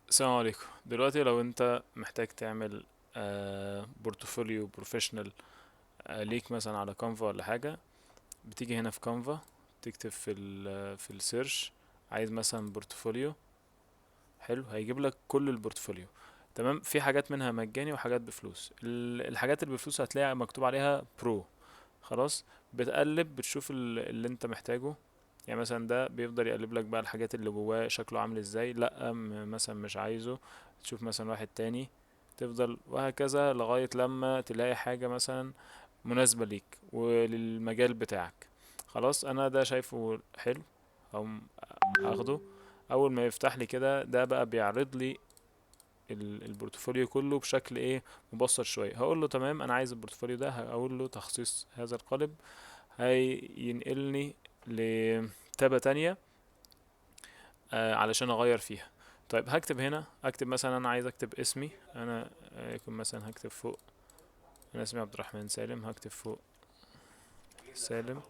السلام عليكم. دلوقتي لو انت محتاج تعمل بورتفوليو بروفيشنال ليك مثلا على كانفا ولا حاجة، بتيجي هنا في كانفا، تكتب في السيرش عايز مثلا بورتفوليو. حلو، هيجيب لك كل البورتفوليو. تمام، في حاجات منها مجاني وحاجات بفلوس. الحاجات اللي بفلوس هتلاقي مكتوب عليها برو. خلاص، بتقلب بتشوف اللي انت محتاجه. يعني مثلا ده بيفضل يقلب لك بقى الحاجات اللي جواه شكله عامل ازاي. لا مثلا مش عايزه، تشوف مثلا واحد تاني، تفضل وهكذا لغاية لما تلاقي حاجة مثلا مناسبة ليك وللمجال بتاعك. خلاص، انا ده شايفه حلو، او اخده. اول ما يفتح لي كده، ده بقى بيعرض لي البورتفوليو كله بشكل ايه، مبسط شويه. هقول له تمام، انا عايز البورتفوليو ده، هقول له تخصيص هذا القالب، هينقلني لتابة تانية علشان اغير فيها. طيب هكتب هنا، اكتب مثلا انا عايز اكتب اسمي انا، يكون مثلا هكتب فوق انا اسمي عبد الرحمن سالم، هكتب فوق سالم.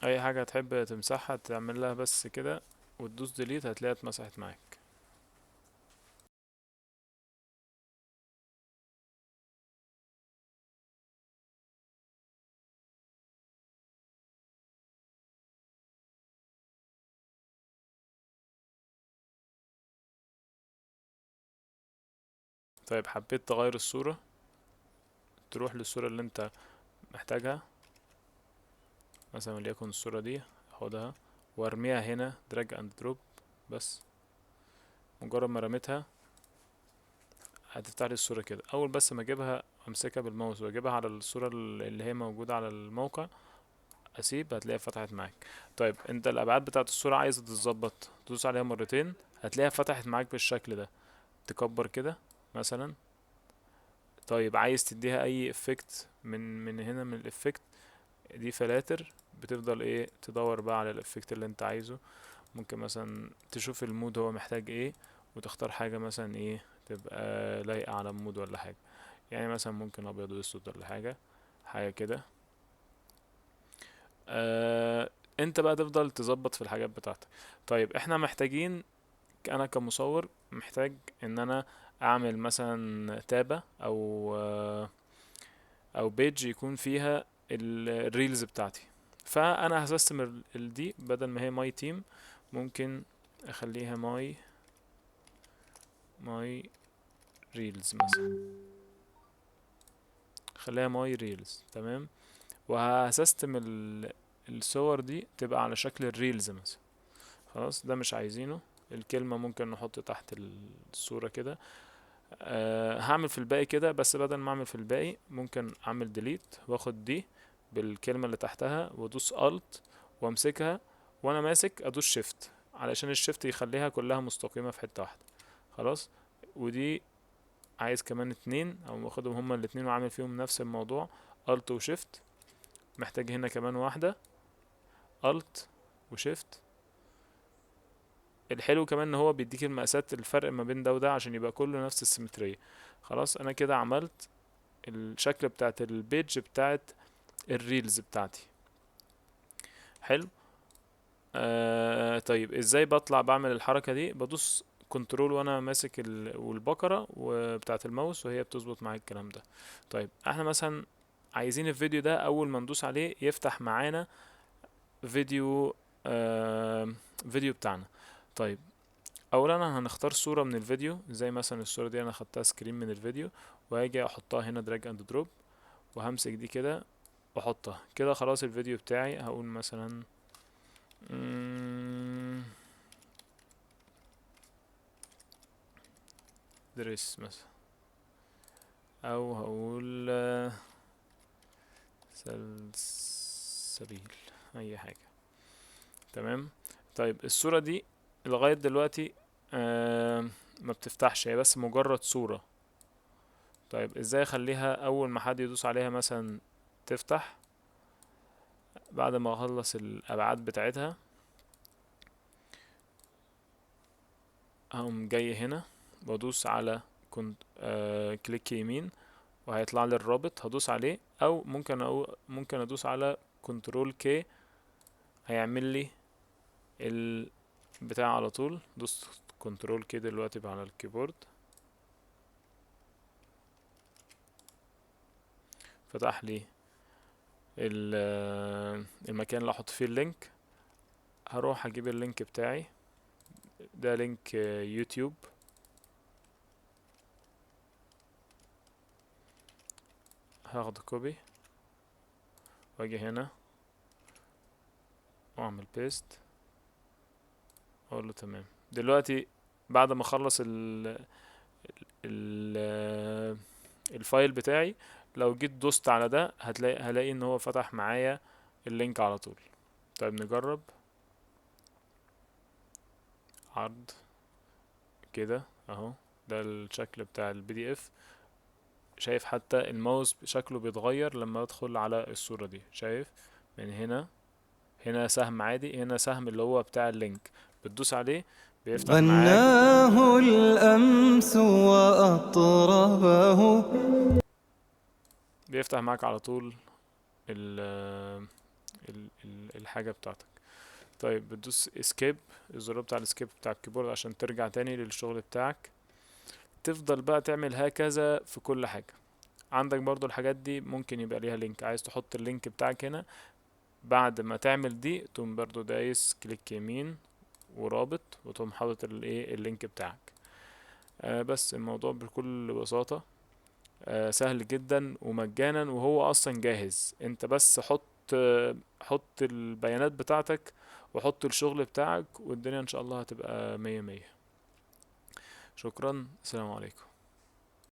اي حاجة تحب تمسحها تعمل لها بس كده وتدوس ديليت، هتلاقيها اتمسحت معاك. طيب حبيت تغير الصورة، تروح للصورة اللي انت محتاجها، مثلا وليكن الصورة دي، اخدها وارميها هنا دراج اند دروب. بس مجرد ما رميتها هتفتح لي الصورة كده. اول بس ما اجيبها امسكها بالماوس واجيبها على الصورة اللي هي موجودة على الموقع، اسيب، هتلاقيها فتحت معاك. طيب انت الابعاد بتاعت الصورة عايزة تتظبط، تدوس عليها مرتين هتلاقيها فتحت معاك بالشكل ده. تكبر كده مثلا. طيب عايز تديها اي افكت من هنا من الافكت، دي فلاتر، بتفضل ايه تدور بقى على الافكت اللي انت عايزه. ممكن مثلا تشوف المود هو محتاج ايه، وتختار حاجة مثلا ايه تبقى لايقة على المود ولا حاجة. يعني مثلا ممكن ابيض واسود ولا حاجة، حاجة كده. انت بقى تفضل تظبط في الحاجات بتاعتك. طيب احنا محتاجين، انا كمصور محتاج ان انا اعمل مثلا تابة او بيج يكون فيها الريلز بتاعتي. فانا هسيستم دي بدل ما هي ماي تيم، ممكن اخليها ماي ريلز مثلا. خليها ماي ريلز، تمام. وهسيستم الصور دي تبقى على شكل الريلز مثلا. خلاص، ده مش عايزينه. الكلمة ممكن نحط تحت الصورة كده. هعمل في الباقي كده، بس بدل ما اعمل في الباقي ممكن اعمل ديليت واخد دي بالكلمة اللي تحتها وادوس الت وامسكها، وانا ماسك ادوس شيفت علشان الشيفت يخليها كلها مستقيمة في حتة واحدة. خلاص. ودي عايز كمان اتنين، او اخدهم هما الاتنين واعمل فيهم نفس الموضوع، الت وشيفت. محتاج هنا كمان واحدة، الت وشيفت. الحلو كمان ان هو بيديك المقاسات، الفرق ما بين ده وده عشان يبقى كله نفس السيمترية. خلاص، انا كده عملت الشكل بتاعت البيج بتاعت الريلز بتاعتي. حلو. طيب ازاي بطلع بعمل الحركة دي؟ بدوس كنترول وانا ماسك والبكرة وبتاعت الماوس، وهي بتظبط معايا الكلام ده. طيب احنا مثلا عايزين الفيديو ده اول ما ندوس عليه يفتح معانا فيديو، فيديو بتاعنا. طيب اولا هنختار صورة من الفيديو، زي مثلا الصورة دي انا خدتها سكرين من الفيديو، وهاجي احطها هنا دراج اند دروب، وهمسك دي كده واحطها كده. خلاص الفيديو بتاعي هقول مثلا مم، دريس مثلا، او هقول سلسبيل، اي حاجة. تمام. طيب الصورة دي لغاية دلوقتي ما بتفتحش، هي بس مجرد صورة. طيب ازاي اخليها اول ما حد يدوس عليها مثلا تفتح؟ بعد ما اخلص الابعاد بتاعتها هقوم جاي هنا وادوس على كنت كليك يمين، وهيطلع لي الرابط هدوس عليه، او ممكن ادوس على كنترول كي هيعمل لي البتاع على طول. دوست كنترول كي دلوقتي بقى على الكيبورد، فتح لي المكان اللي احط فيه اللينك. هروح اجيب اللينك بتاعي، ده لينك يوتيوب. هاخد كوبي واجي هنا واعمل بيست، اقول له تمام. دلوقتي بعد ما اخلص ال الفايل بتاعي، لو جيت دوست على ده هلاقي ان هو فتح معايا اللينك على طول. طيب نجرب عرض كده اهو، ده الشكل بتاع البي دي اف. شايف حتى الماوس شكله بيتغير لما ادخل على الصورة دي، شايف من هنا سهم عادي، هنا سهم اللي هو بتاع اللينك، بتدوس عليه بيفتح معاك. غناه الأمس وأطربه. بيفتح معاك على طول ال الحاجة بتاعتك. طيب بتدوس اسكيب، الزرار بتاع الاسكيب بتاع الكيبورد عشان ترجع تاني للشغل بتاعك. تفضل بقى تعمل هكذا في كل حاجة. عندك برضو الحاجات دي ممكن يبقى ليها لينك، عايز تحط اللينك بتاعك هنا، بعد ما تعمل دي تقوم برضو دايس كليك يمين ورابط، وتقوم حاطط اللينك بتاعك. بس الموضوع بكل بساطة سهل جدا ومجانا، وهو اصلا جاهز. انت بس حط البيانات بتاعتك وحط الشغل بتاعك، والدنيا ان شاء الله هتبقى مية مية. شكرا، السلام عليكم.